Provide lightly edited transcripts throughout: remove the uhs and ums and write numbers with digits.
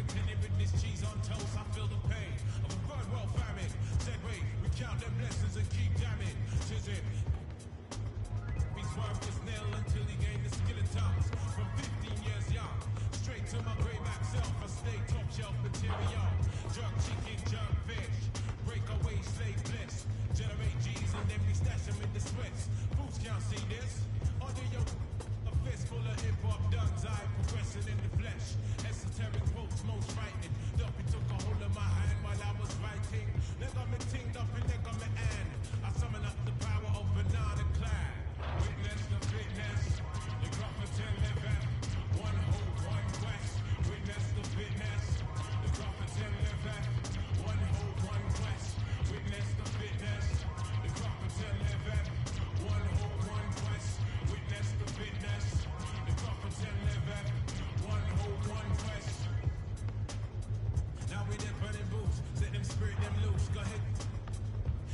contented with this cheese on toast. I feel the pain of a third world famine. Said wait, we count them blessings and keep jamming. Tis it. He swerved his nail until he gained the skill of tongues. From 15 years young, straight to my grayback self, I stay top shelf material. Jerk chicken, jerk fish, breakaway slave bliss. Generate G's and then we stash them in the sweats. Fools can't see this. Audio, a fist full of hip-hop duns. I progressing in the flesh. Esoteric quotes most frightening. Duppy took a hold of my hand while I was writing. They got me tinged up and they got me and I summon up the power of banana clan. Witness the fitness, the Grafferton living. One hope, one quest. Witness the fitness, the Grafferton living. One hope, one quest. Witness the fitness, the Grafferton living. One hope, one quest. Witness the fitness, the Grafferton living. One hope, one quest. Now we there burning boots, set them spirit them loose. Go ahead.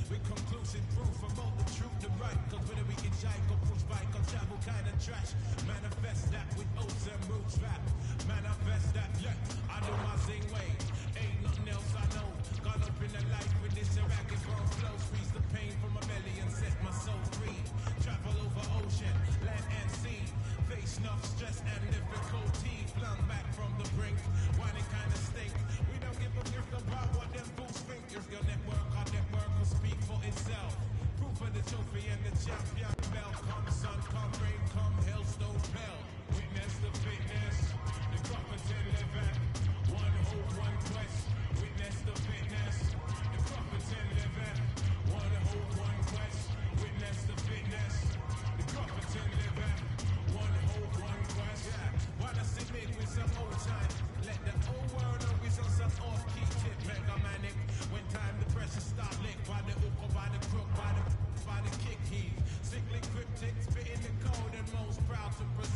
With conclusive proof about the truth, the right. Cause whether we can shake or push bike or travel kind of trash. Manifest that with oats and roots rap. Manifest that, yeah, I do my zing way. Ain't nothing else I know. Got up in the life with this erratic grown flow. Squeeze the pain from my belly and set my soul free. Travel over ocean, land and sea. Face enough stress and difficulty. Flung back from the brink. Why they kind of stink? We don't give a gift about what them fools think. If your network, our network will speak for itself. Proof of the trophy and the champion belt. Come sun, come rain, come hailstone bell. Witness the fitness, the Grafferton living. One hope, one quest. Witness the fitness, the Grafferton living. One hope, one quest. Witness the fitness, the Grafferton living. One hope, one quest. Yeah, wanna see me with some old time. Let the whole world know we on some off-key tip. Mega manic. When time the pressure start lick. By the hook or by the crook, by the kick heave. Sickly cryptic, spitting the code and most proud to present.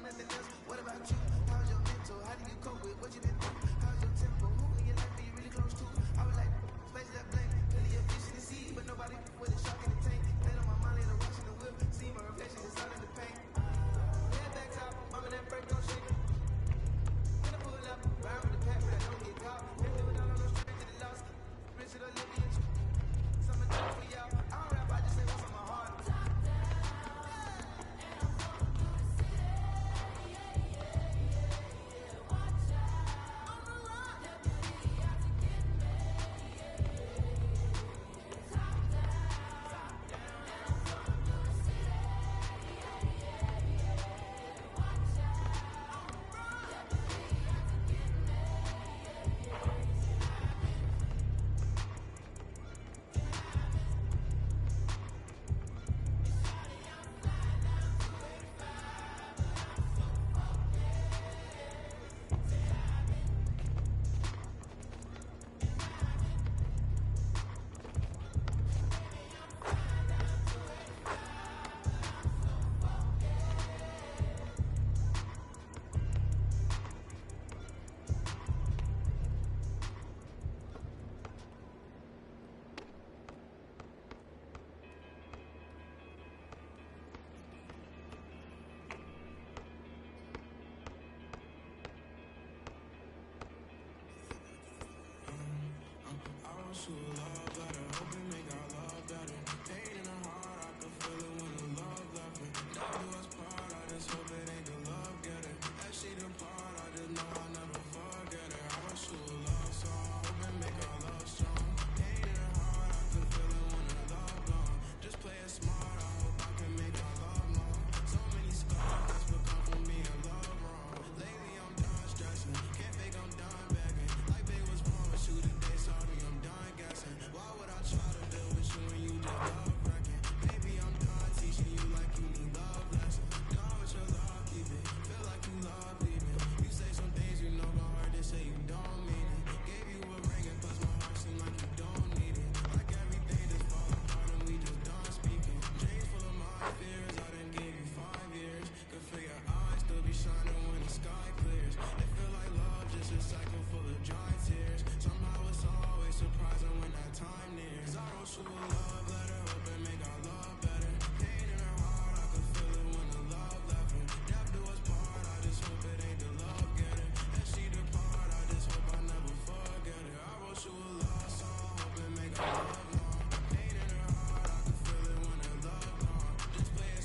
nothing else. What about you? How's your mental? How do you cope with what you've been through? How's your tempo? Who in your life are you really close to? I was like, space that blank, plenty of fish in the sea, but nobody with a shark in the tank. Let on my mind, later watching the whip, see my reflection, it's all in the paint. Head back top, mama that break don't shake. When I pull up, ride with the pack, but I don't get caught. Been doing all on no straight to the lost. Rich it or live in something done for y'all. I don't rap, I just say what's on my heart. To love better, hoping make our love better. Pain in the heart, I can feel it when the love left me. Never do us part, I just hope it ain't the love getter. As she depart, I just know I'll never forget her. I wish you a love song, hoping make our love strong. Pain in the heart, I can feel it when the love gone. Just play it smart, I hope I can make our love long. So many scars, that's what come from me and love wrong. Lately I'm done stressing, can't fake I'm done begging. Like babe was wrong with you today, sorry I'm done. Why would I try to deal with you when you just love wrecking? Baby, I'm done teaching you like you need love lessons. Done with your love, keep it. Feel like you love leaving. You say some things you know gon' hurt, they say you don't mean it. Gave you a ring and plus my heart seem like you don't need it. Like everything just fall apart and we just done speaking. Dreams full of my fears, I done gave you 5 years. Good for your eyes, still be shining when the sky clears. It feel like love, just a cycle full of dry tears. Somehow it's always surprising when that time nears. I wrote you a love letter, hope it make our love better. Pain in her heart, I could feel it when the love left her. Death do us part, I just hope it ain't the love getter. As she depart, I just hope I never forget her. I wrote you a love song, hope it make our love long. Pain in her heart, I could feel it when her love gone. Just play it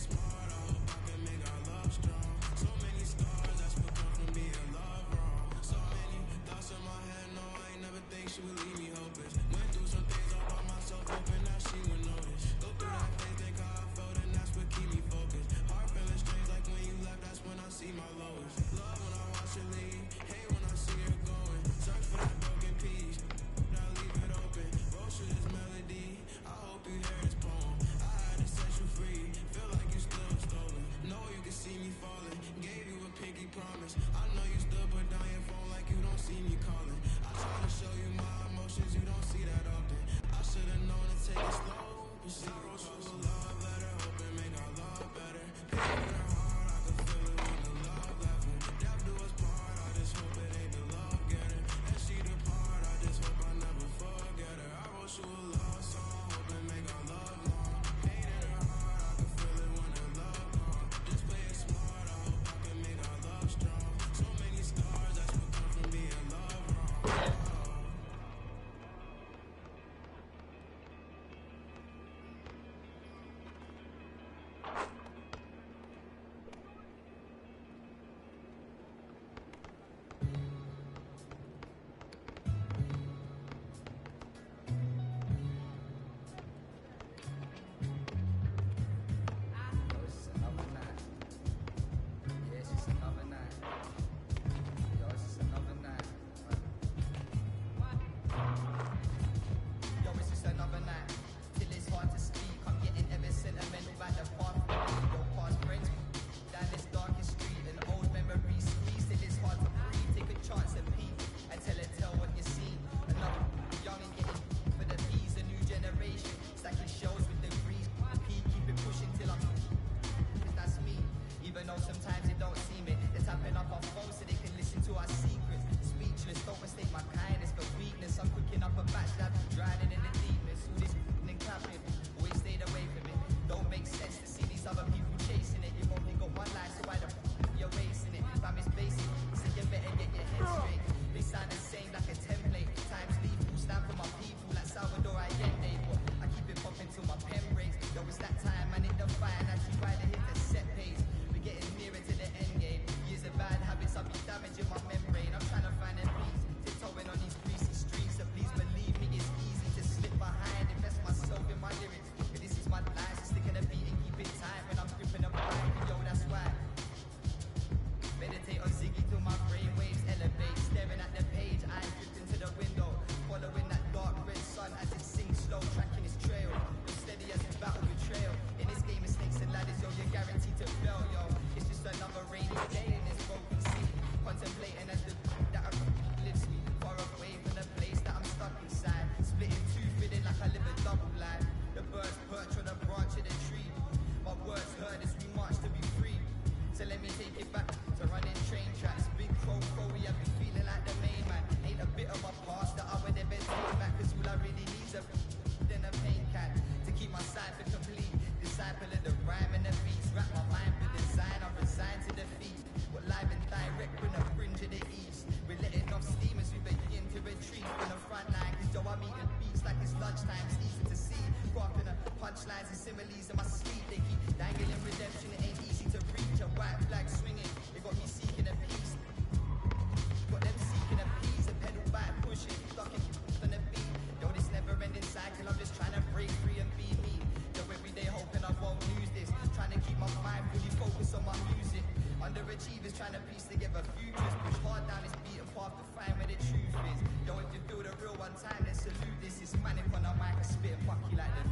overachievers trying to piece together futures. Push hard down this beaten path to find where the truth is. Yo, if you feel the real one time, then salute this. It's manic on the mic, I spit and fuck you like the.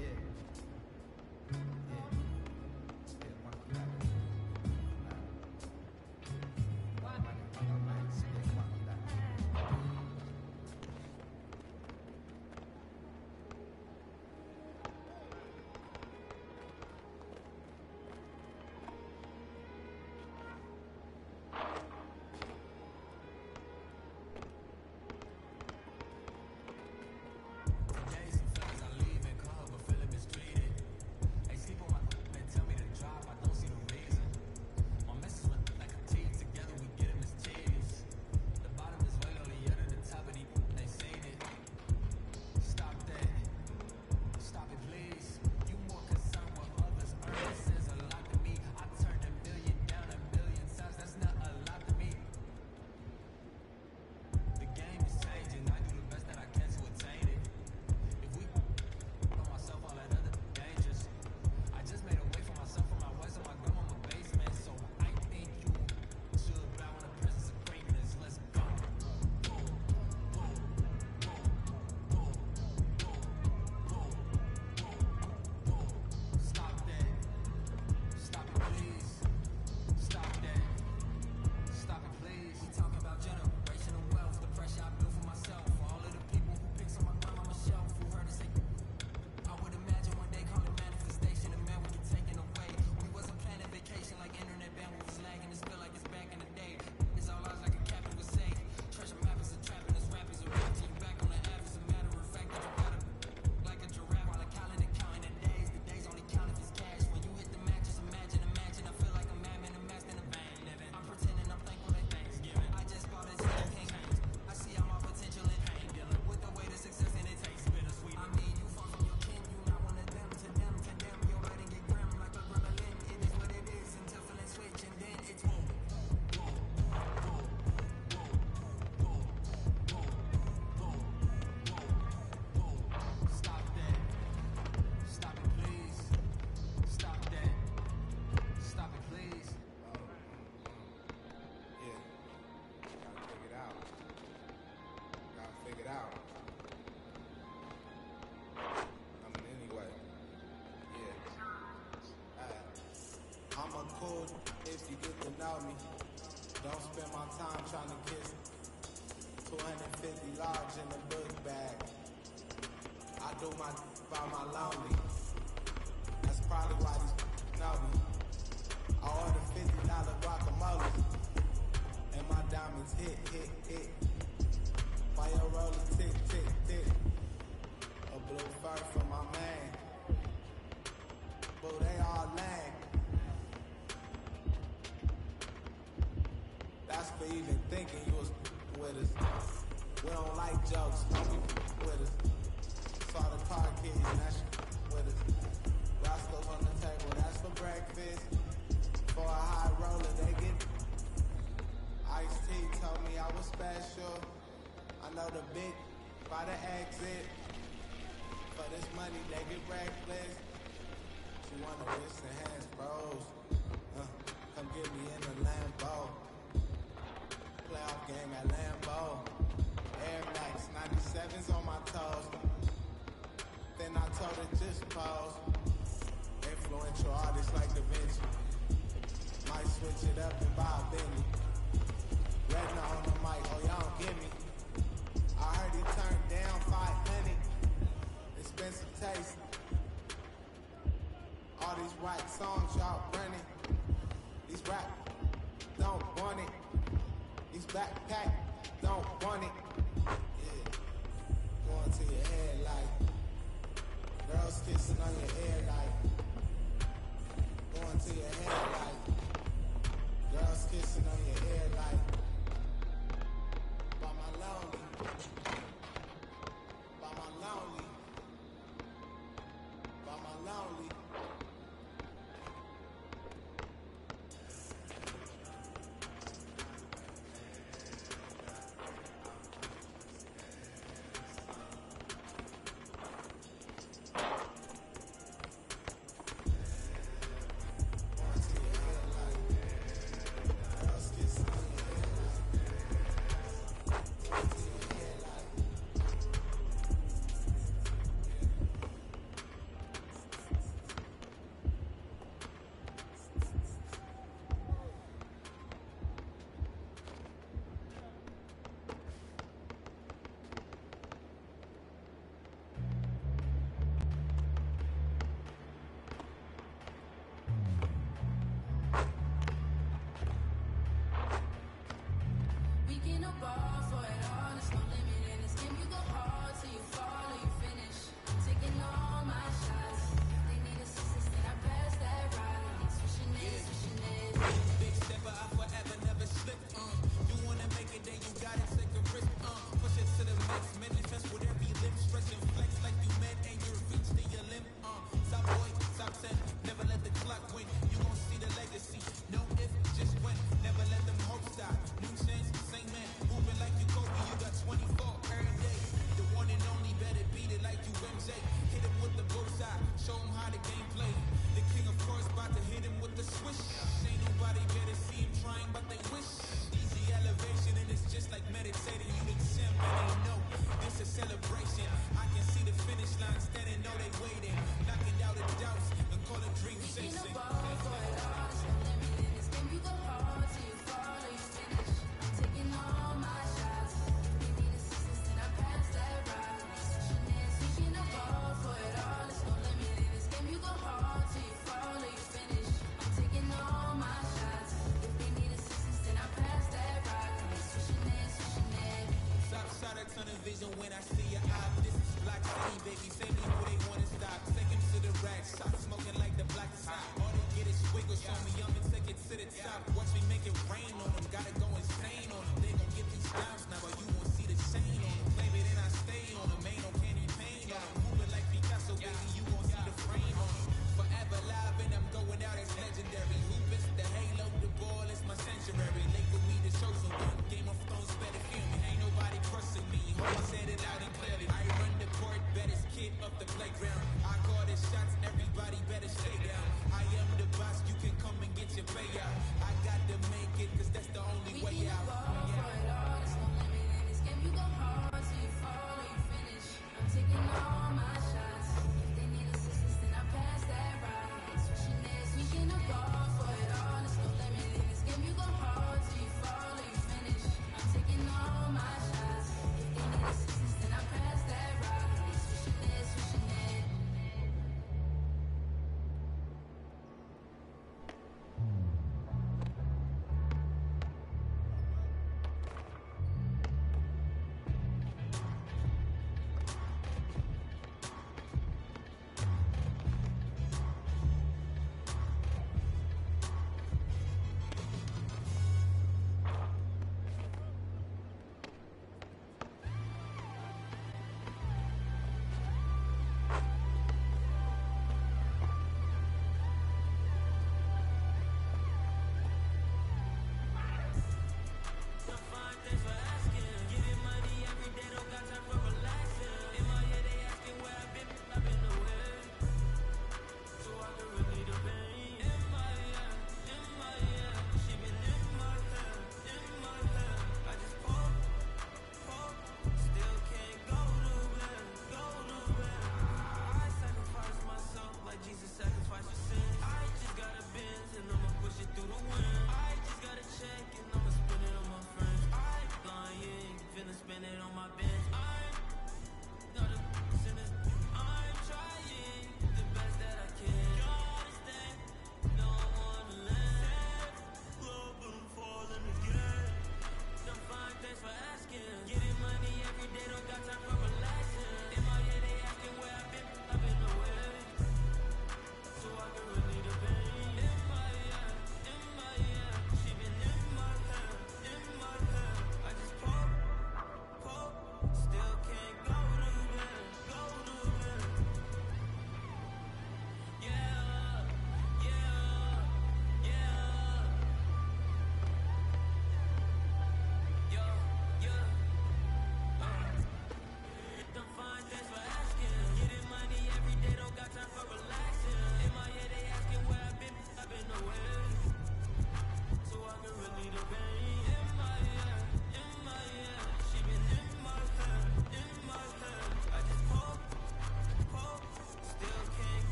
Yeah. Yeah. Spit and fuck you like the. Manic on the mic, spit and fuck you like the. If you get to know me, don't spend my time trying to kiss 250 large in the book bag. I do my by my lonely. That's probably why these know me. I order $50 guacamole, and my diamonds hit. While your roller tick. A blue fur from my man. Boo, they all lame. That's for even thinking you was with us. We don't like jokes, don't be with us. Saw the car keys, that's with us. Roscoe's on the table, that's for breakfast. For a high roller, they get. Ice-T told me I was special. I know the big by the exit. For this money, they get reckless. She wanna wrist and hands froze. Come get me in the Lambo. Playoff game at Lambo. Air Max 97s on my toes. Then I told her just pose. Influential artists like Da Vinci. Might switch it up and buy a Bentley. Retina on the mic, oh y'all don't get me. I heard he turned down 500. Expensive taste. All these right songs y'all running. These rap don't want it. These backpack don't want it. Yeah. Going to your head like girls kissing on your ear like. Going to your head like girls kissing on your ear like. By my lonely. By my lonely. By my lonely. heads up, watch me make it rain on them. Gotta go insane on them. They gon' get these styles now, but you won't see the chain on them. Claim it and I stay on them. Ain't no candy pain on them. Moving like Picasso, baby, you gon' see the frame on them. Forever live and I'm going out as legendary. Hoopers, the halo, the ball is my sanctuary. Late with me to show some one. Game of Thrones better feel me. Ain't nobody crossing me. Homie said it loud and clearly. I run the court, baddest kid off the playground. I call the shots, everybody better stay down. I am the boss, you can come and get your payout. I got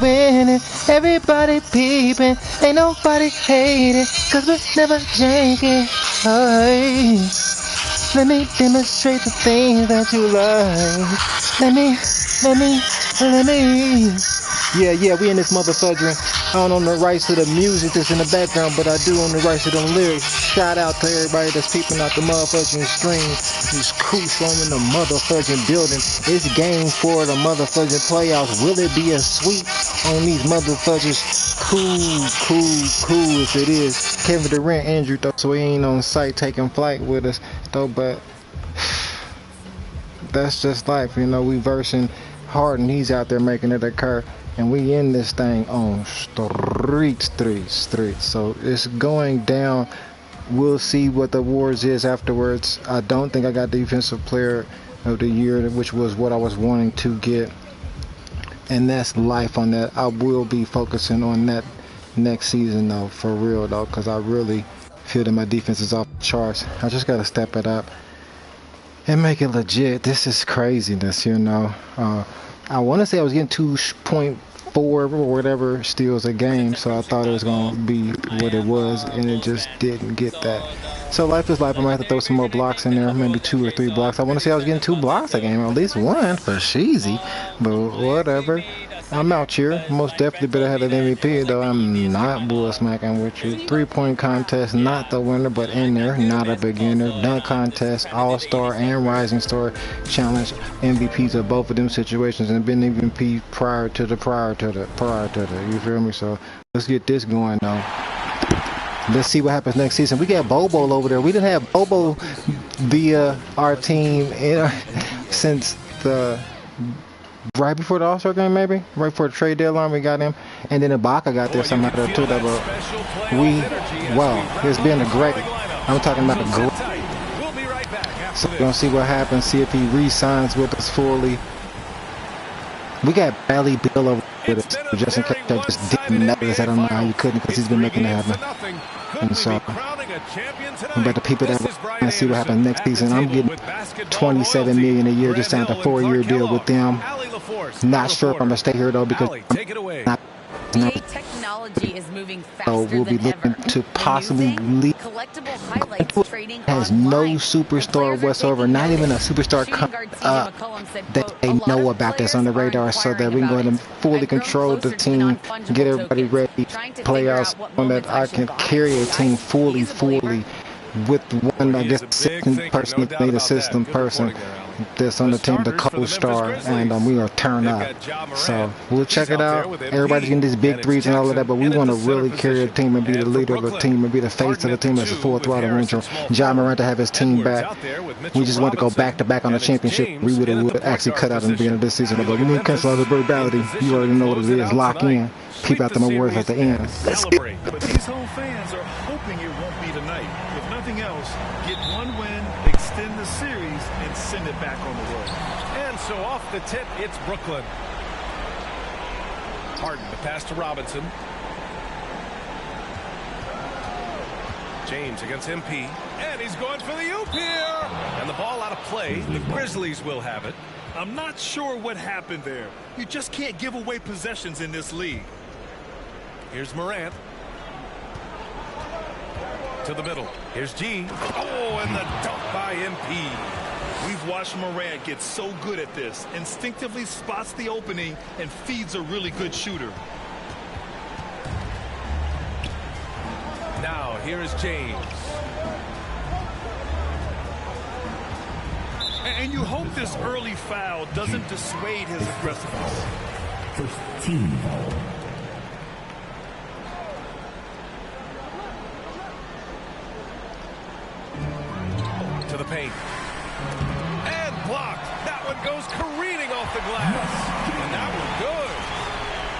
winning, everybody peeping, ain't nobody hating, cause we never janking. Hey, let me demonstrate the things that you like. Let me. Yeah, we in this motherfucker. I don't own the rights to the music that's in the background, but I do own the rights to them lyrics. Shout out to everybody that's peeping out the motherfucking stream. It's crucial in the motherfucking building. It's game 4 of the motherfucking playoffs. Will it be a sweep on these motherfuckers? Cool if it is. Kevin Durant injured though, so he ain't on site taking flight with us though, but that's just life, you know. We versing Harden, he's out there making it occur, and we in this thing on streets. So it's going down. We'll see what the awards is afterwards. I don't think I got defensive player of the year, which was what I was wanting to get, and that's life on that. I will be focusing on that next season though, for real though, because I really feel that my defense is off the charts. I just got to step it up and make it legit. This is craziness, you know. I want to say I was getting 2.4 or whatever steals a game, so I thought it was going to be what it was, and it just didn't get that. So life is life. I might have to throw some more blocks in there, maybe 2 or 3 blocks. I want to say I was getting 2 blocks a game, at least 1 for Sheezy, but whatever. I'm out here. Most definitely better have an MVP, though I'm not bull smacking with you. 3-point contest, not the winner, but in there, not a beginner. Dunk contest, all-star and rising star challenge MVPs of both of them situations, and been MVP prior to the. You feel me? So let's get this going, though. Let's see what happens next season. We got Bobo over there. We didn't have Bobo via our team since the right before the All-Star game, maybe right before the trade deadline. We got him, and then Ibaka got there somehow there too. That it's been a great. I'm talking about a great. So we're gonna see what happens. See if he re-signs with us fully. We got Bradley Beal over with us, just in case I just didn't notice. I don't know how you couldn't, because he's been making it happen. And so I'm about to people that and see what happens next season. I'm getting $27 million a year, just signed a 4-year deal with them. Not sure if I'm gonna stay here though, because technology is moving faster so we'll be looking to possibly leave. Has no superstar whatsoever, not even a superstar that they know about that's on the radar, so that we can go ahead and fully control the team, get everybody ready, playoffs, on that I can carry a team fully with one, I guess, assistant person, made assistant person that's on the team, the co-star, and we are turn up. So we'll check it out. Everybody's getting these big threes and all of that, but we want to really carry the team and be the leader of the team and be the face of the team as a full throttle winter. Ja Morant to have his team back. We just want to go back to back on the championship. We would actually cut out in the beginning of this season, but we need to cancel out the verbality. You already know what it is. Lock in. Keep out the awards at the end. Let's celebrate. But these home fans are hoping it won't be tonight. If nothing else, get one win, extend the series, and send it back on the road. And so off the tip, it's Brooklyn. Harden, the pass to Robinson. James against MP. And he's going for the oop here. And the ball out of play. The Grizzlies will have it. I'm not sure what happened there. You just can't give away possessions in this league. Here's Morant. To the middle. Here's G. Oh, and the dunk by MP. We've watched Morant get so good at this. Instinctively spots the opening and feeds a really good shooter. Now, here is James. And you hope this early foul doesn't dissuade his aggressiveness. First team foul. To the paint. And blocked. That one goes careening off the glass. And that was good.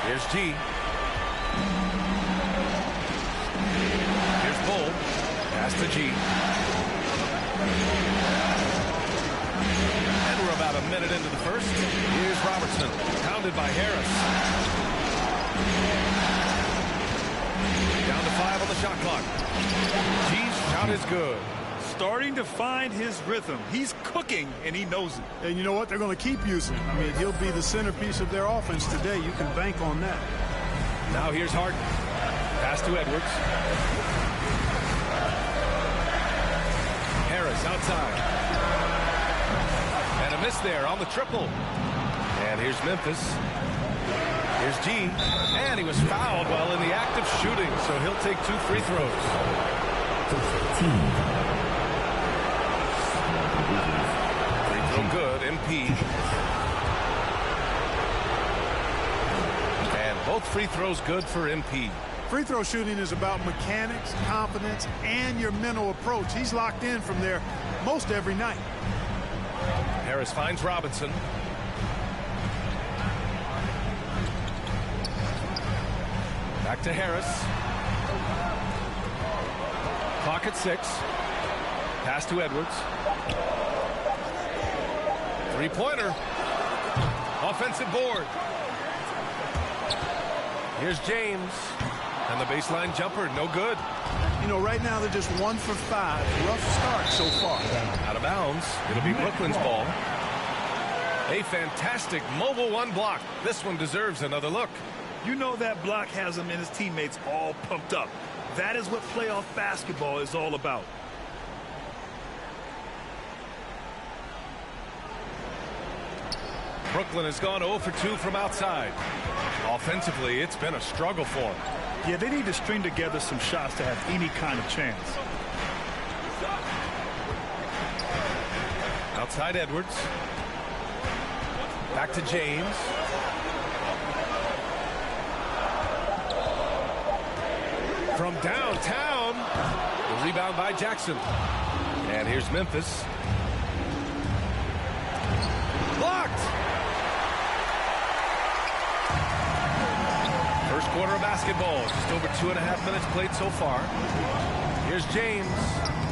Here's G. Here's Bull. Pass to G. And we're about a minute into the first. Here's Robertson. Pounded by Harris. Down to 5 on the shot clock. G's shot is good. starting to find his rhythm. He's cooking, and he knows it. And you know what? They're going to keep using him. I mean, he'll be the centerpiece of their offense today. You can bank on that. Now here's Harden. Pass to Edwards. Harris outside. And a miss there on the triple. And here's Memphis. Here's G. And he was fouled while in the act of shooting, so he'll take 2 free throws. Free throw good, MP. And both free throws good for MP. Free throw shooting is about mechanics, confidence, and your mental approach. He's locked in from there most every night. Harris finds Robinson. Back to Harris. Clock at 6. Pass to Edwards. Three-pointer. Offensive board. Here's James. And the baseline jumper, no good. You know, right now they're just 1 for 5. Rough start so far. Out of bounds. It'll be Brooklyn's ball. A fantastic mobile 1 block. This one deserves another look. You know that block has him and his teammates all pumped up. That is what playoff basketball is all about. Brooklyn has gone 0 for 2 from outside. Offensively, it's been a struggle for them. Yeah, they need to string together some shots to have any kind of chance. Outside Edwards. Back to James. From downtown. The rebound by Jackson. And here's Memphis. Blocked. First quarter of basketball. Just over 2.5 minutes played so far. Here's James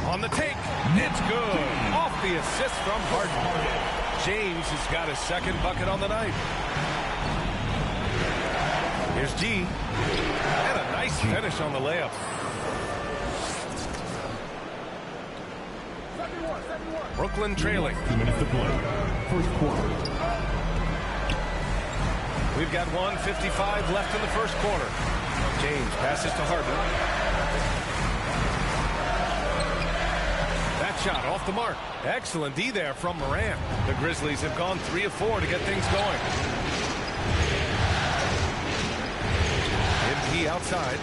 on the take. It's good. Off the assist from Harden. James has got his second bucket on the night. Here's G. And a nice finish on the layup. Brooklyn trailing. 2 minutes to play. First quarter. We've got 1:55 left in the first quarter. James passes to Harden. That shot off the mark. Excellent D there from Morant. The Grizzlies have gone 3 of 4 to get things going. MP outside.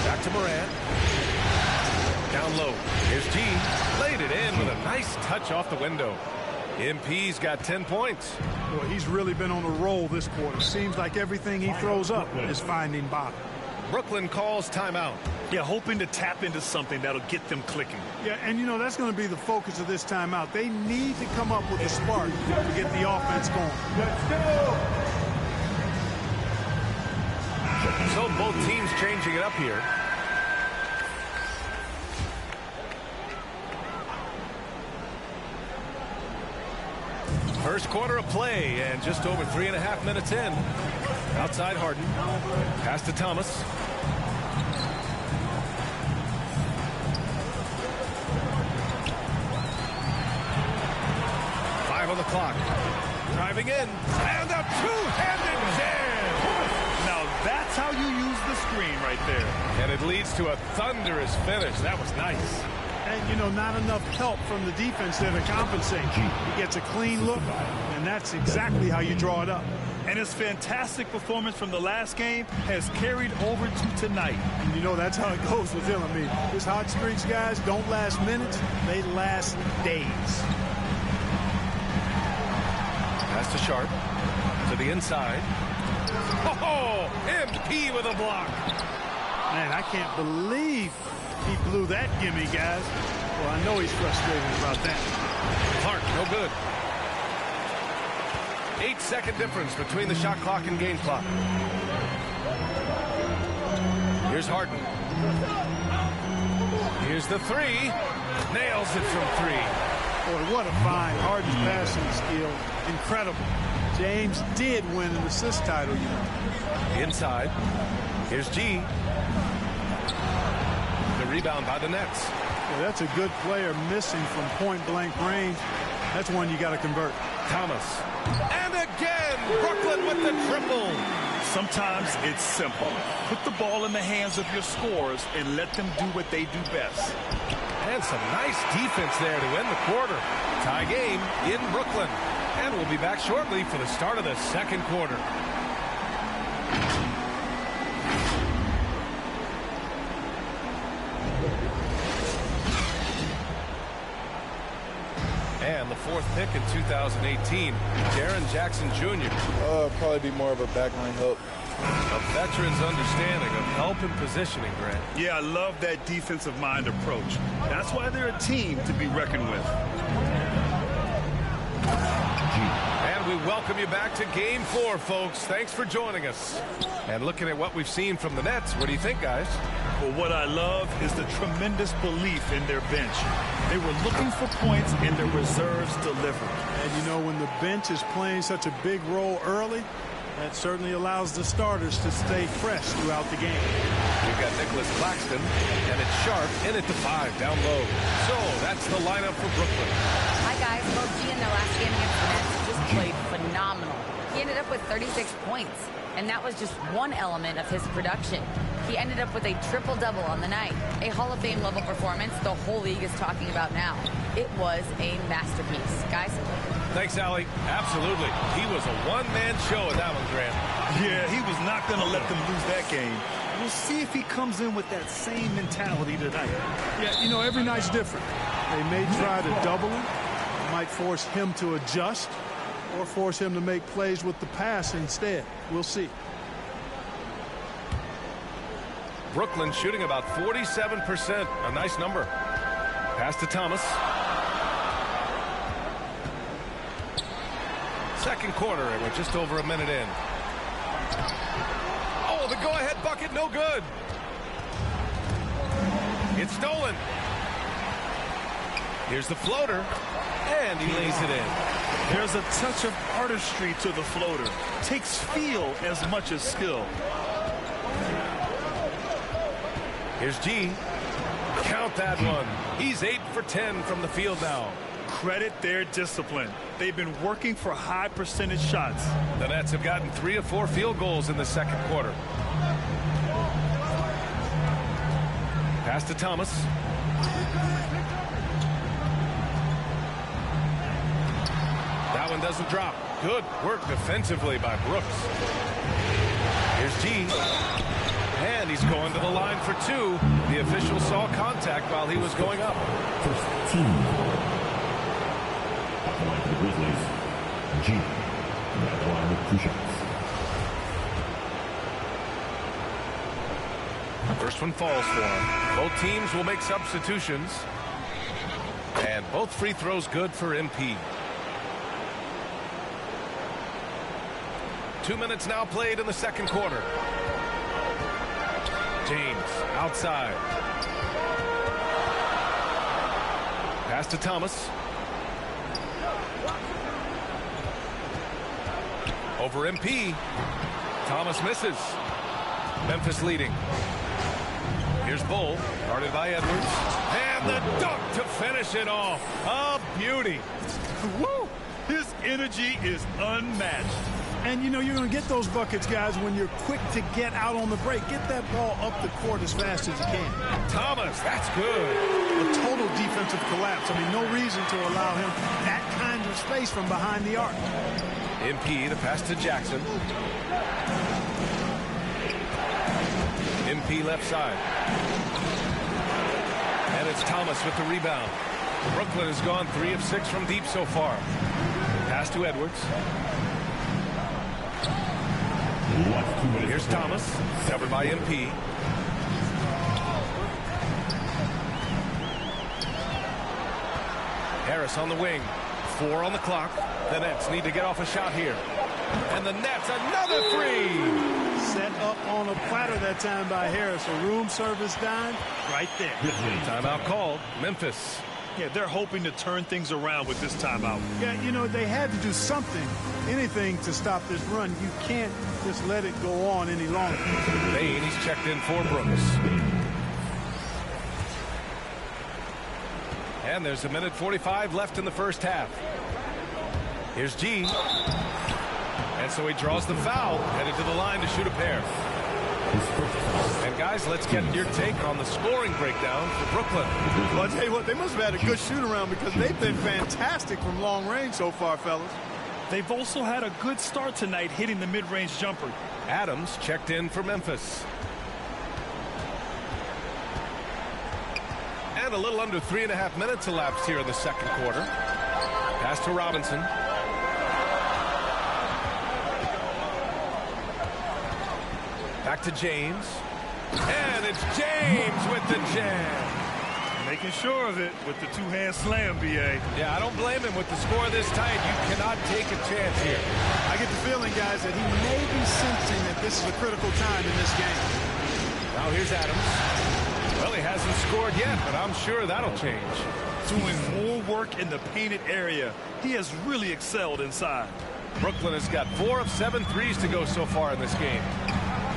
Back to Morant. Down low. Here's G. Laid it in with a nice touch off the window. MP's got 10 points. Boy, he's really been on a roll this quarter. Seems like everything he throws up is finding bottom. Brooklyn calls timeout. Yeah, hoping to tap into something that'll get them clicking. Yeah, and you know, that's going to be the focus of this timeout. They need to come up with a spark to get the offense going. Let's go! So both teams changing it up here. First quarter of play and just over 3.5 minutes in. Outside Harden. Pass to Thomas. Five on the clock. Driving in. And a two-handed jam. Now that's how you use the screen right there. And it leads to a thunderous finish. That was nice. And, you know, not enough help from the defense there to compensate. He gets a clean look, and that's exactly how you draw it up. And his fantastic performance from the last game has carried over to tonight. And, you know, that's how it goes with him. I mean, his hot streaks, guys, don't last minutes. They last days. Pass to Sharp. To the inside. Oh, MP with a block. Man, I can't believe he blew that gimme, guys. Well, I know he's frustrated about that. Clark, no good. 8-second difference between the shot clock and game clock. Here's Harden. Here's the three. Nails it from 3. Boy, what a find. Harden's passing skill. Incredible. James did win an assist title, you know. Inside. Here's G. The rebound by the Nets. Yeah, that's a good player missing from point-blank range. That's one you got to convert. Thomas. And again, Brooklyn with the triple. Sometimes it's simple. Put the ball in the hands of your scorers and let them do what they do best. And some nice defense there to end the quarter. Tie game in Brooklyn. And we'll be back shortly for the start of the second quarter. And the fourth pick in 2018, Jaren Jackson Jr. Probably be more of a backline help. A veteran's understanding of help and positioning, Grant. Yeah, I love that defensive mind approach. That's why they're a team to be reckoned with. And we welcome you back to Game 4, folks. Thanks for joining us. And looking at what we've seen from the Nets, what do you think, guys? Well, what I love is the tremendous belief in their bench. They were looking for points, and their reserves delivered. And, you know, when the bench is playing such a big role early, that certainly allows the starters to stay fresh throughout the game. We've got Nicholas Claxton, and it's Sharp in at the 5 down low. So that's the lineup for Brooklyn. Hi, guys. Well, G in their last game against the Nets just played phenomenal. He ended up with 36 points, and that was just one element of his production. He ended up with a triple-double on the night, a Hall of Fame level performance the whole league is talking about now. It was a masterpiece. Guys? Thanks, Allie. Absolutely. He was a one-man show at that one, Grant. Yeah, he was not going to let them lose that game. We'll see if he comes in with that same mentality tonight. Yeah, you know, every night's different. They may try to double him, might force him to adjust, or force him to make plays with the pass instead. We'll see. Brooklyn shooting about 47%. A nice number. Pass to Thomas. Second quarter, and we're just over a minute in. Oh, the go-ahead bucket, no good. It's stolen. Here's the floater, and he lays it in. There's a touch of artistry to the floater. Takes feel as much as skill. Here's G. Count that one. He's 8 for 10 from the field now. Credit their discipline. They've been working for high percentage shots. The Nets have gotten 3 of 4 field goals in the second quarter. Pass to Thomas. That one doesn't drop. Good work defensively by Brooks. Here's G. And he's going to the line for 2. The official saw contact while he was going up. First team. At the line for the Grizzlies, G. At the line with 2 shots. First one falls for him. Both teams will make substitutions. And both free throws good for MP. 2 minutes now played in the second quarter. James outside. Pass to Thomas. Over MP. Thomas misses. Memphis leading. Here's Bull, guarded by Edwards. And the dunk to finish it off. A beauty. Woo! His energy is unmatched. And, you know, you're going to get those buckets, guys, when you're quick to get out on the break. Get that ball up the court as fast as you can. Thomas, that's good. A total defensive collapse. I mean, no reason to allow him that kind of space from behind the arc. MP, the pass to Jackson. MP left side. And it's Thomas with the rebound. Brooklyn has gone 3 of 6 from deep so far. Pass to Edwards. Here's Thomas, covered by MP. Harris on the wing. 4 on the clock. The Nets need to get off a shot here. And the Nets, another 3. Set up on a platter that time by Harris. A room service dime right there. Timeout called. Memphis. Yeah, they're hoping to turn things around with this timeout. Yeah, you know, they had to do something, anything to stop this run. You can't just let it go on any longer. Bain, he's checked in for Brooks. And there's a minute 45 left in the first half. Here's G. And so he draws the foul, headed to the line to shoot a pair. And guys, let's get your take on the scoring breakdown for Brooklyn. Well, I'll tell you what, they must have had a good shoot around because they've been fantastic from long range so far, fellas. They've also had a good start tonight hitting the mid-range jumper. Adams checked in for Memphis. And a little under 3.5 minutes elapsed here in the second quarter. Pass to Robinson. Back to James. And it's James with the jam. Making sure of it with the two-hand slam, B.A. Yeah, I don't blame him with the score this tight. You cannot take a chance here. I get the feeling, guys, that he may be sensing that this is a critical time in this game. Now here's Adams. Well, he hasn't scored yet, but I'm sure that'll change. Doing more work in the painted area. He has really excelled inside. Brooklyn has got 4 of 7 threes to go so far in this game.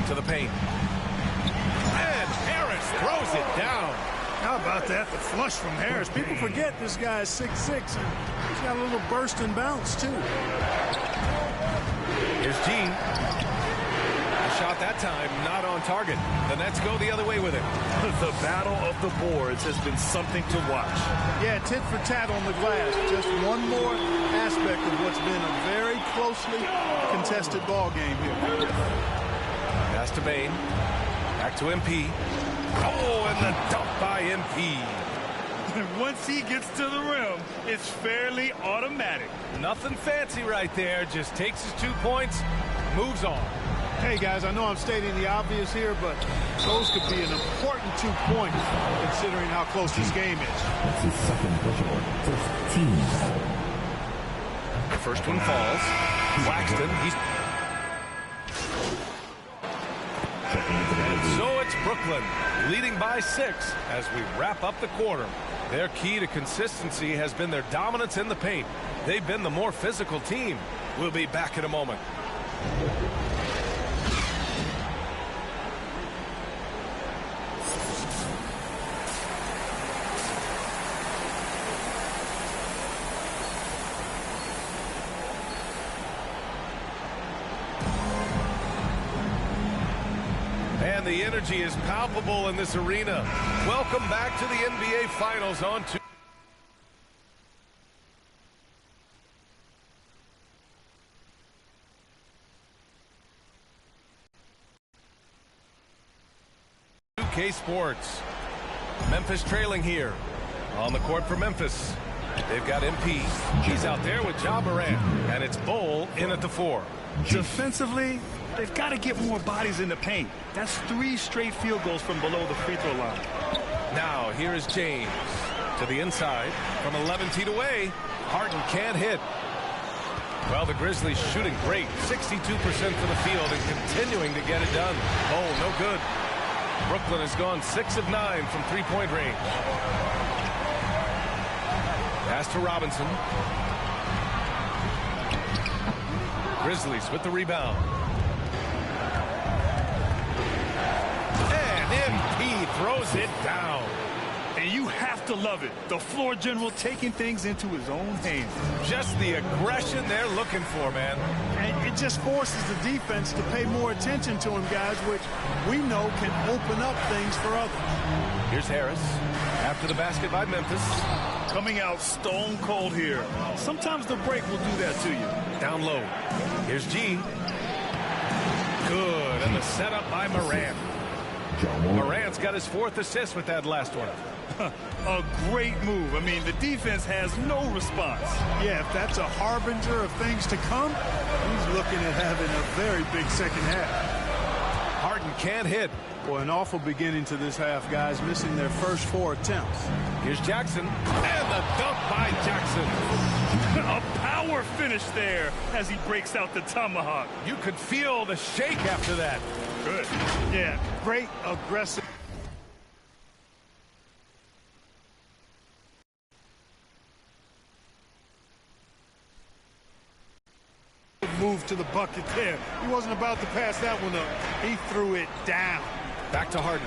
To the paint. And Harris throws it down. How about that? The flush from Harris. People forget this guy's 6'6", and he's got a little burst and bounce, too. Here's G. The shot that time not on target. The Nets go the other way with it. The battle of the boards has been something to watch. Yeah, tit for tat on the glass. Just one more aspect of what's been a very closely contested ball game here. Pass to Bain. Back to MP. Oh, and the dump by MP. Once he gets to the rim, it's fairly automatic. Nothing fancy right there. Just takes his 2 points, moves on. Hey, guys, I know I'm stating the obvious here, but those could be an important 2 points considering how close this game is. That's his second personal. First team. The first one falls. Claxton, he's... So it's Brooklyn leading by 6 as we wrap up the quarter. Their key to consistency has been their dominance in the paint. They've been the more physical team. We'll be back in a moment. And the energy is palpable in this arena. Welcome back to the NBA Finals on UK Sports. Memphis trailing here. On the court for Memphis. They've got MP. He's out there with Ja Morant. And it's Bol in at the 4. Defensively, they've got to get more bodies in the paint. That's 3 straight field goals from below the free throw line. Now, here is James. To the inside. From 11 feet away. Harden can't hit. Well, the Grizzlies shooting great. 62% for the field and continuing to get it done. Oh, no good. Brooklyn has gone 6 of 9 from three-point range. Pass to Robinson. Grizzlies with the rebound. And MP throws it down. And you have to love it. The floor general taking things into his own hands. Just the aggression they're looking for, man. And it just forces the defense to pay more attention to him, guys, which we know can open up things for others. Here's Harris. After the basket by Memphis. Coming out stone cold here. Sometimes the break will do that to you. Down low. Here's G. Good. And the setup by Morant. Morant's got his 4th assist with that last one. A great move. I mean, the defense has no response. Yeah, if that's a harbinger of things to come, he's looking at having a very big second half. Harden can't hit. Boy, an awful beginning to this half, guys, missing their first 4 attempts. Here's Jackson. And the dunk by Jackson. A power finish there as he breaks out the tomahawk. You could feel the shake after that. Good. Yeah, great aggressive move to the bucket there. He wasn't about to pass that one up. He threw it down. Back to Harden.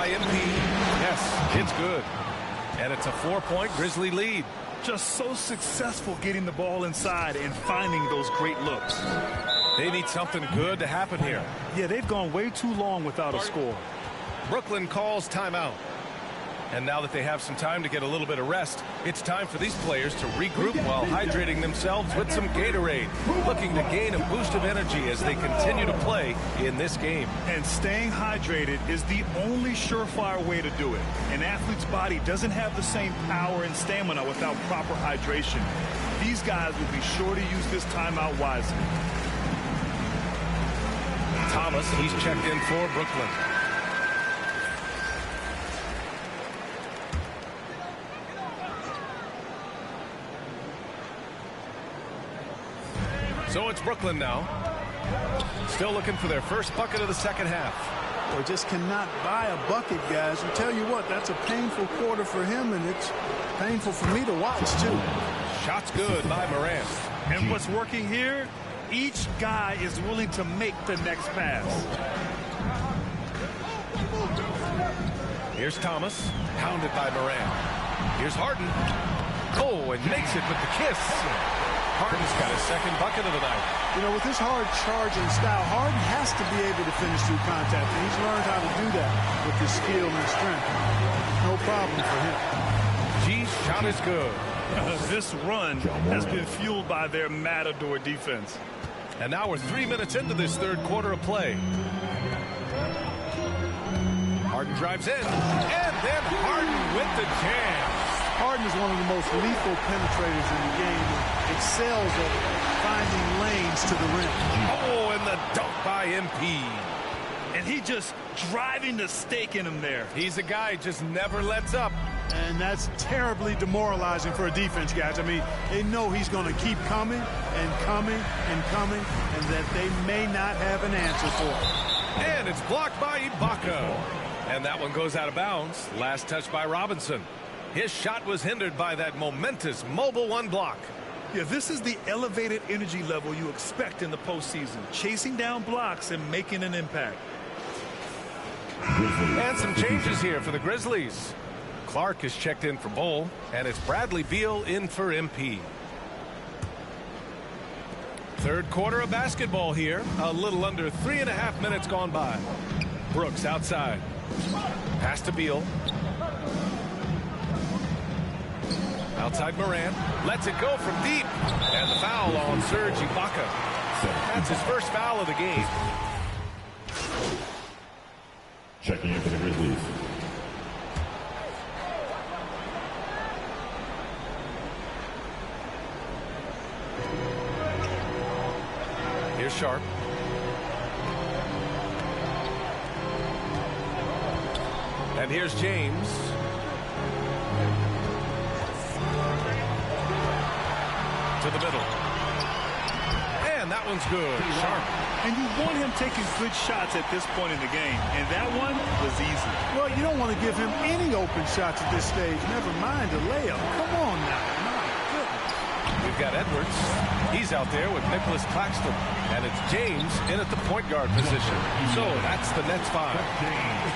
by MP. Yes, it's good. And it's a 4-point Grizzly lead. Just so successful getting the ball inside and finding those great looks. They need something good to happen here. Yeah, they've gone way too long without a score. Brooklyn calls timeout. And now that they have some time to get a little bit of rest, it's time for these players to regroup while hydrating themselves with some Gatorade, looking to gain a boost of energy as they continue to play in this game. And staying hydrated is the only surefire way to do it. An athlete's body doesn't have the same power and stamina without proper hydration. These guys will be sure to use this timeout wisely. Thomas, he's checked in for Brooklyn. So it's Brooklyn now. Still looking for their first bucket of the second half. They just cannot buy a bucket, guys. And tell you what, that's a painful quarter for him, and it's painful for me to watch, too. Shots good by Morant. And what's working here, each guy is willing to make the next pass. Here's Thomas, pounded by Morant. Here's Harden. Oh, and makes it with the kiss. Harden's got his second bucket of the night. You know, with his hard charging style, Harden has to be able to finish through contact, and he's learned how to do that with his skill and strength. No problem for him. G's shot is good. This run has been fueled by their Matador defense. And now we're 3 minutes into this third quarter of play. Harden drives in, and then Harden with the jam. Harden is one of the most lethal penetrators in the game and excels at finding lanes to the rim. Oh, and the dunk by MP. And he just driving the stake in him there. He's a guy who just never lets up. And that's terribly demoralizing for a defense, guys. I mean, they know he's going to keep coming and coming and coming, and that they may not have an answer for it. And it's blocked by Ibaka. And that one goes out of bounds. Last touch by Robinson. His shot was hindered by that momentous mobile one block. Yeah, this is the elevated energy level you expect in the postseason. Chasing down blocks and making an impact. And some changes here for the Grizzlies. Clark is checked in for Bull, and it's Bradley Beal in for MP. Third quarter of basketball here. A little under 3.5 minutes gone by. Brooks outside. Pass to Beal. Outside Morant. Lets it go from deep. And the foul on Serge Ibaka. That's his first foul of the game. Checking in for the Grizzlies. Here's Sharp. And here's James. To the middle. And that one's good. Sharp. And you want him taking good shots at this point in the game. And that one was easy. Well, you don't want to give him any open shots at this stage. Never mind a layup. Come on now. My goodness. We've got Edwards. He's out there with Nicholas Claxton. And it's James in at the point guard position. So that's the Nets 5.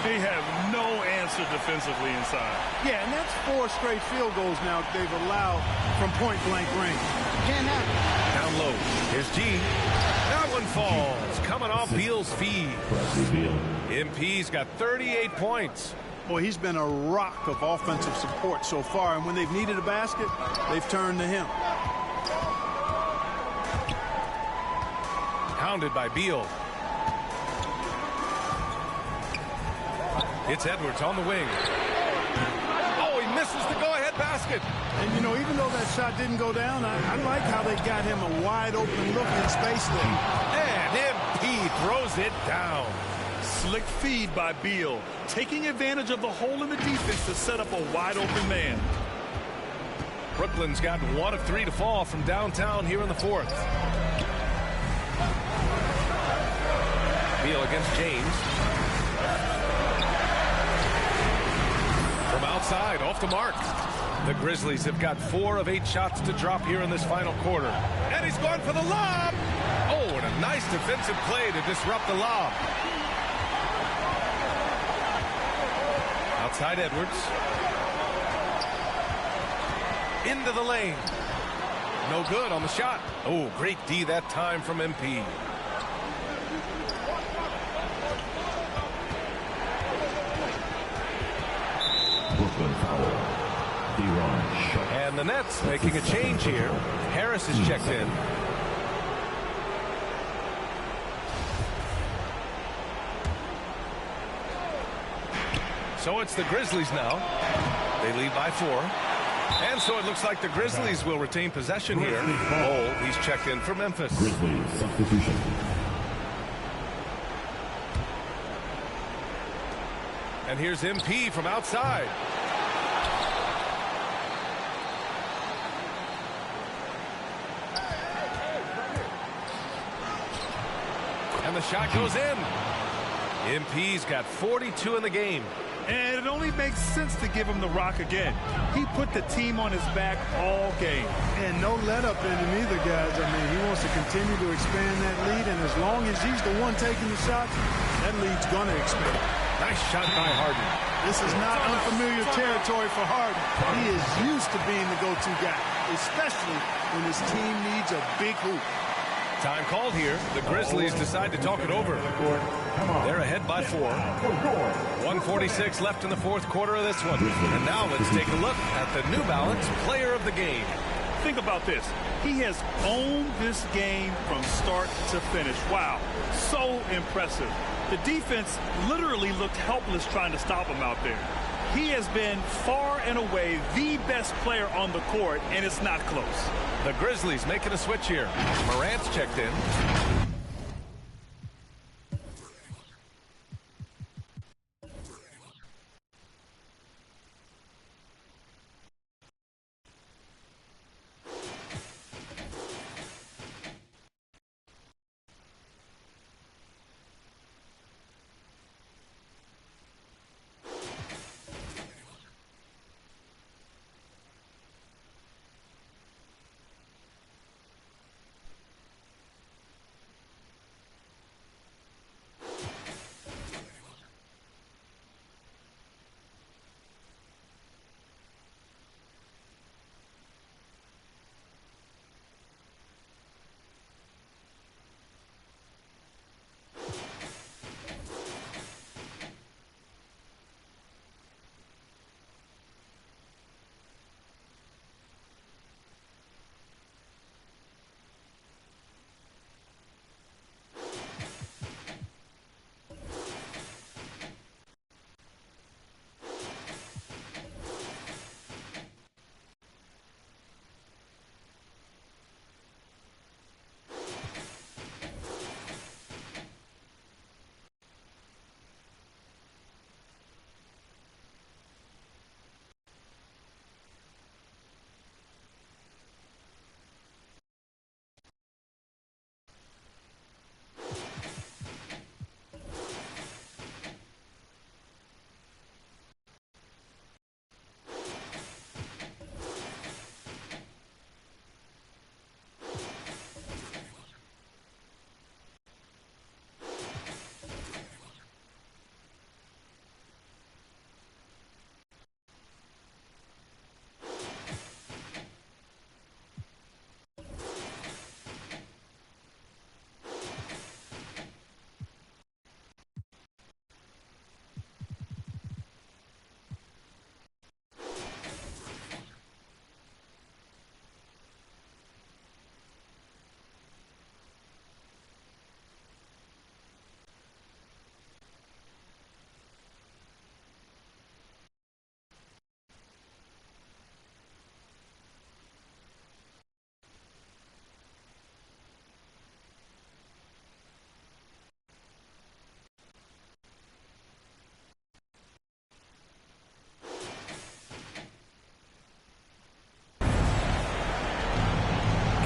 They have no answer defensively inside. Yeah, and that's 4 straight field goals now they've allowed from point-blank range. Can't happen. Down low. Here's G. That one falls. Coming off Beal's feed. MP's got 38 points. Boy, he's been a rock of offensive support so far, and when they've needed a basket, they've turned to him. Hounded by Beal. It's Edwards on the wing. Oh, he misses the go-ahead basket. And, you know, even though that shot didn't go down, I like how they got him a wide-open look in space there. And MP throws it down. Slick feed by Beal, taking advantage of the hole in the defense to set up a wide-open man. Brooklyn's got 1 of 3 to fall from downtown here in the fourth. Beal against James. From outside, off the mark. The Grizzlies have got 4 of 8 shots to drop here in this final quarter. And he's going for the lob. Oh, and a nice defensive play to disrupt the lob. Outside Edwards. Into the lane. No good on the shot. Oh, great D that time from MP. Brooklyn foul. D-Ron shot. And the Nets making a change here. Harris is checked in. So it's the Grizzlies now. They lead by 4. And so it looks like the Grizzlies will retain possession here. Bol, he's checked in for Memphis. Grizzlies substitution. And here's MP from outside. And the shot goes in. MP's got 42 in the game. And it only makes sense to give him the rock again. He put the team on his back all game. And no let up in him either, guys. I mean, he wants to continue to expand that lead, and as long as he's the one taking the shots, that lead's going to expand. Nice shot by Harden. This is not unfamiliar territory for Harden. He is used to being the go-to guy, especially when his team needs a big hoop. Time called here. The Grizzlies decide to talk it over. They're ahead by 4. 1:46 left in the fourth quarter of this one. And now let's take a look at the New Balance player of the game. Think about this. He has owned this game from start to finish. Wow, so impressive. The defense literally looked helpless trying to stop him out there. He has been far and away the best player on the court, and it's not close. The Grizzlies making a switch here. Morant's checked in.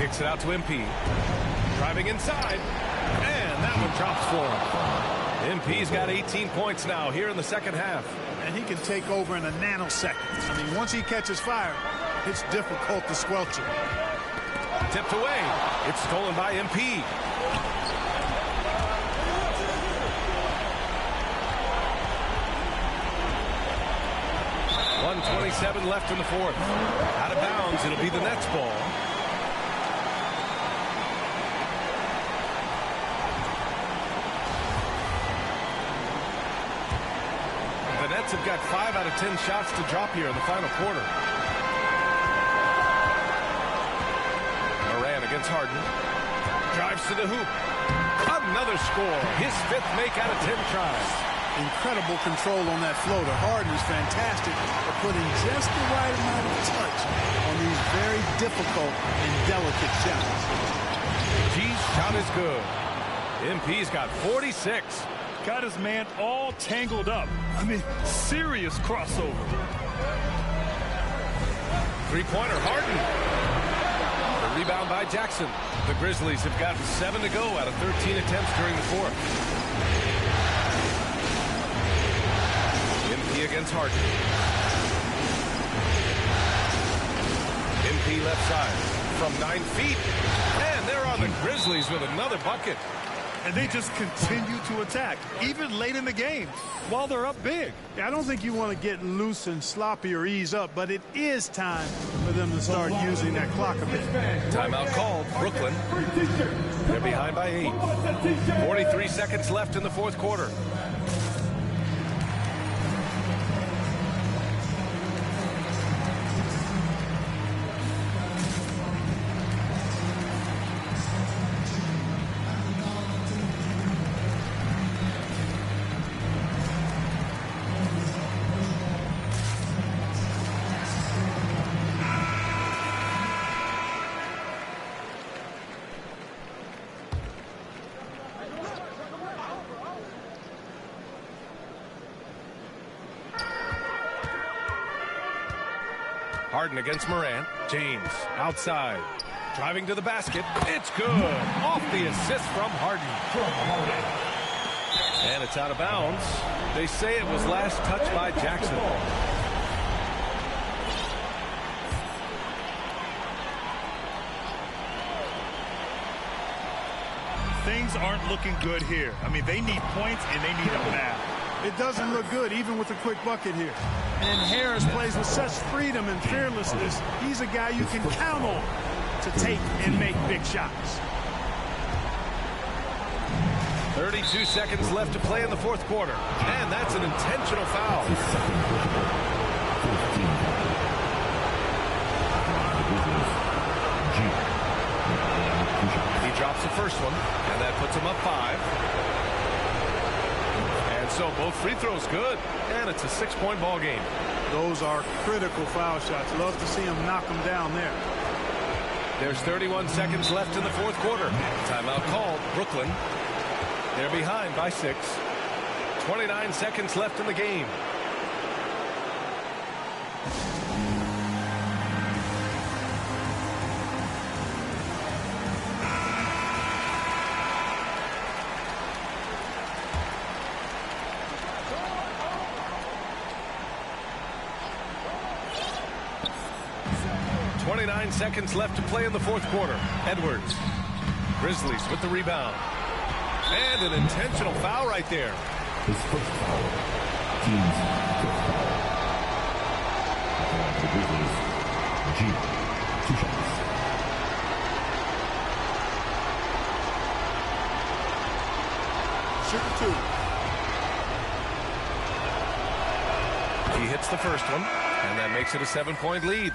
Kicks it out to MP. Driving inside. And that one drops for him. MP's got 18 points now here in the second half. And he can take over in a nanosecond. I mean, once he catches fire, it's difficult to squelch it. Tipped away. It's stolen by MP. 1:27 left in the fourth. Out of bounds. It'll be the Nets ball. The Nets have got 5 out of 10 shots to drop here in the final quarter. Moran against Harden. Drives to the hoop. Another score. His 5th make out of 10 tries. Incredible control on that floater. Harden is fantastic at putting just the right amount of touch on these very difficult and delicate shots. G's shot is good. MP's got 46. Got his man all tangled up. I mean, serious crossover. Three-pointer, Harden. The rebound by Jackson. The Grizzlies have gotten 7 to go out of 13 attempts during the fourth. MP against Harden. MP left side from 9 feet. And there are the Grizzlies with another bucket. And they just continue to attack, even late in the game, while they're up big. Yeah, I don't think you want to get loose and sloppy or ease up, but it is time for them to start using that clock a bit. Timeout called. Brooklyn. They're behind by 8. 43 seconds left in the fourth quarter. Harden against Morant. James outside. Driving to the basket. It's good. Off the assist from Harden. And it's out of bounds. They say it was last touched by Jackson. Things aren't looking good here. I mean, they need points and they need them now. It doesn't look good, even with a quick bucket here. And Harris plays with such freedom and fearlessness. He's a guy you can count on to take and make big shots. 32 seconds left to play in the fourth quarter. And that's an intentional foul. He drops the first one, and that puts him up 5. So both free throws good, and it's a 6-point ball game. Those are critical foul shots. Love to see him knock them down there. There's 31 seconds left in the fourth quarter. Timeout called. Brooklyn. They're behind by 6. 29 seconds left in the game. Seconds left to play in the fourth quarter. Edwards. Grizzlies with the rebound. And an intentional foul right there. His first foul. Team's first foul. The Grizzlies. G. 2 shots. Shoot 2. He hits the first one, and that makes it a 7-point lead.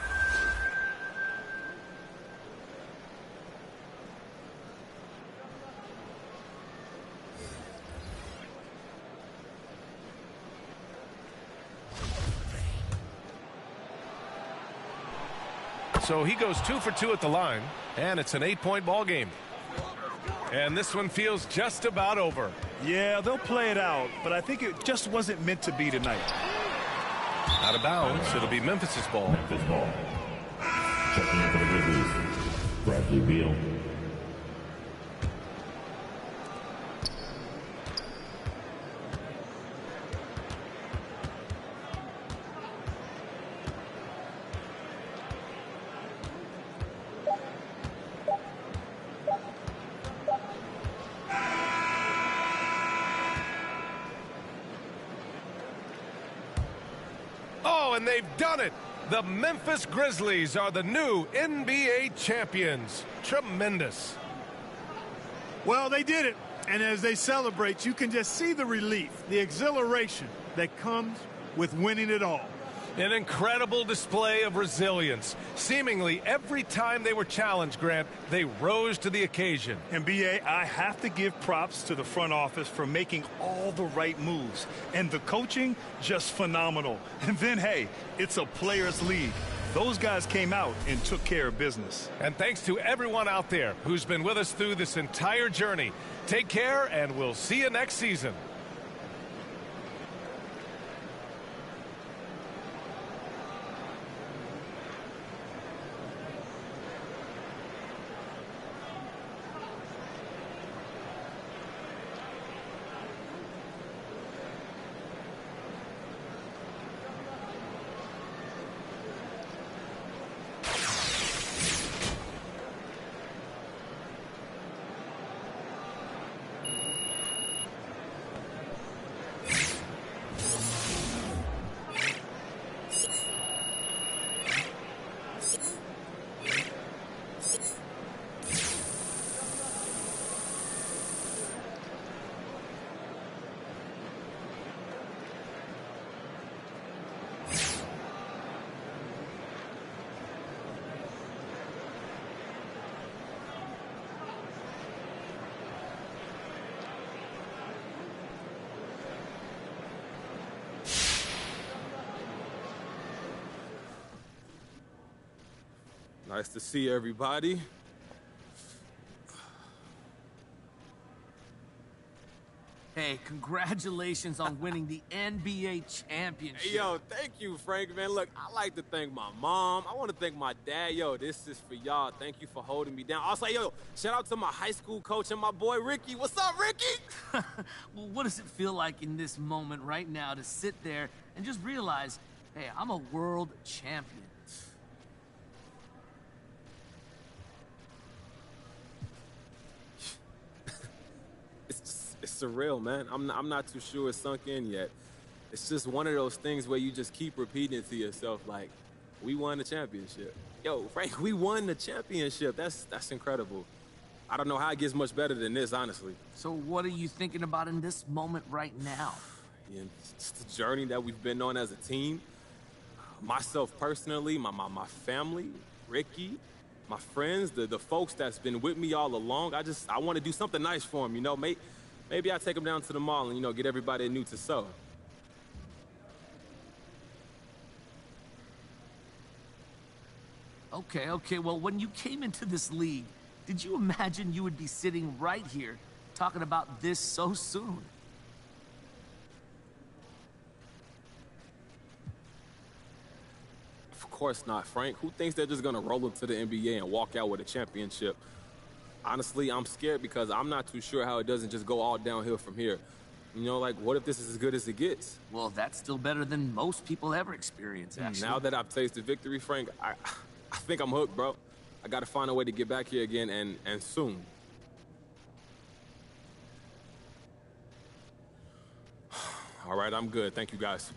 So he goes 2 for 2 at the line, and it's an 8-point ball game. And this one feels just about over. Yeah, they'll play it out, but I think it just wasn't meant to be tonight. Out of bounds, it'll be Memphis's ball. Memphis ball. Checking in for the Grizzlies. Bradley Beal. and they've done it. The Memphis Grizzlies are the new NBA champions. Tremendous. Well, they did it. And as they celebrate, you can just see the relief, the exhilaration that comes with winning it all. An incredible display of resilience. Seemingly every time they were challenged, Grant, they rose to the occasion. And B.A., I have to give props to the front office for making all the right moves. And the coaching, just phenomenal. And then, hey, it's a players' league. Those guys came out and took care of business. And thanks to everyone out there who's been with us through this entire journey. Take care, and we'll see you next season. Nice to see everybody. Hey, congratulations on winning the NBA championship. Hey, yo, thank you, Frank, man. Look, I like to thank my mom. I want to thank my dad. Yo, this is for y'all. Thank you for holding me down. Also, yo, shout out to my high school coach and my boy, Ricky. What's up, Ricky? Well, what does it feel like in this moment right now to sit there and just realize, hey, I'm a world champion? It's surreal, man. I'm not too sure it's sunk in yet. It's just one of those things where you just keep repeating to yourself, like, we won the championship. Yo, Frank, we won the championship. That's incredible. I don't know how it gets much better than this, honestly. So what are you thinking about in this moment right now? Yeah, it's the journey that we've been on as a team. Myself personally, my family, Ricky, my friends, the folks that's been with me all along. I want to do something nice for them, you know. Maybe I take them down to the mall and, you know, get everybody a new Tissot. Okay. Well, when you came into this league, did you imagine you would be sitting right here talking about this so soon? Of course not, Frank. Who thinks they're just going to roll into the NBA and walk out with a championship? Honestly, I'm scared because I'm not too sure how it doesn't just go all downhill from here. You know, like, what if this is as good as it gets? Well, that's still better than most people ever experience, actually. Now that I've tasted victory, Frank, I think I'm hooked, bro. I got to find a way to get back here again, and soon. All right, I'm good. Thank you, guys.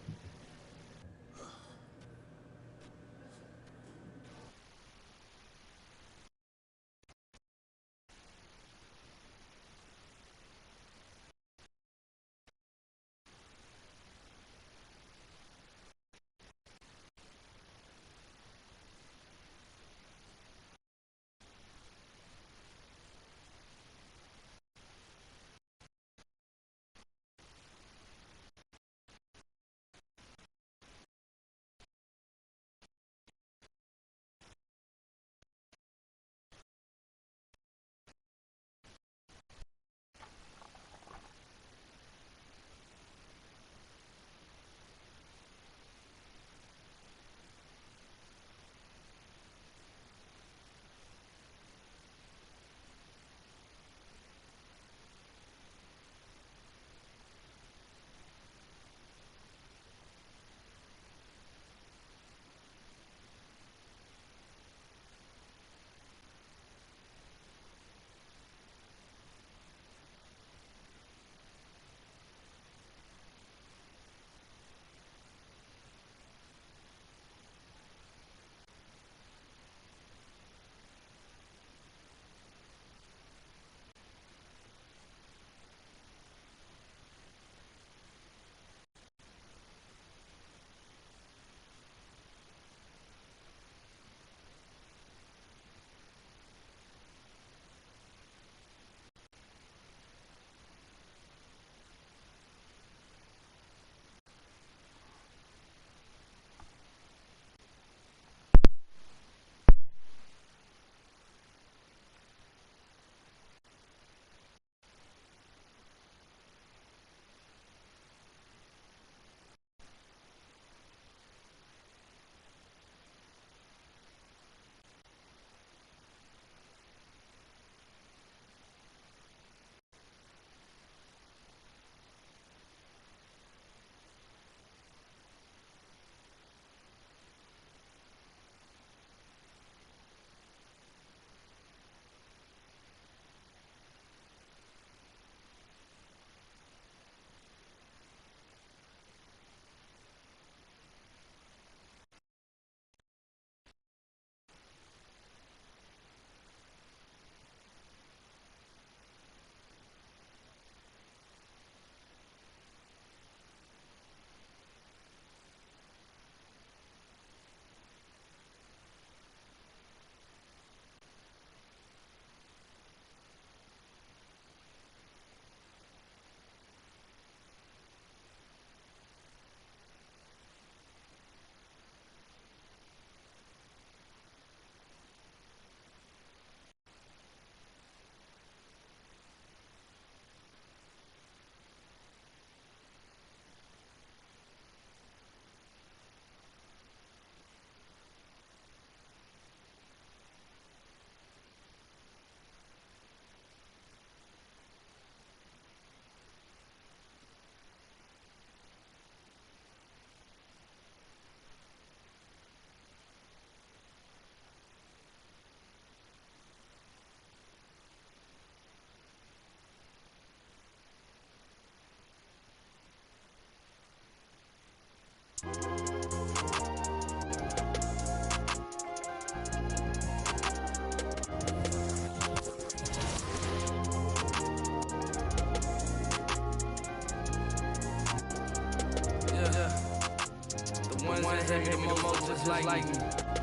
hate me the most, just like me.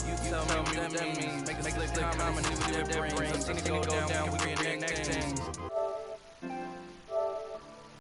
You tell me what that means. Make a slick comment, see what that brings. I seen it go down, we can reenact things.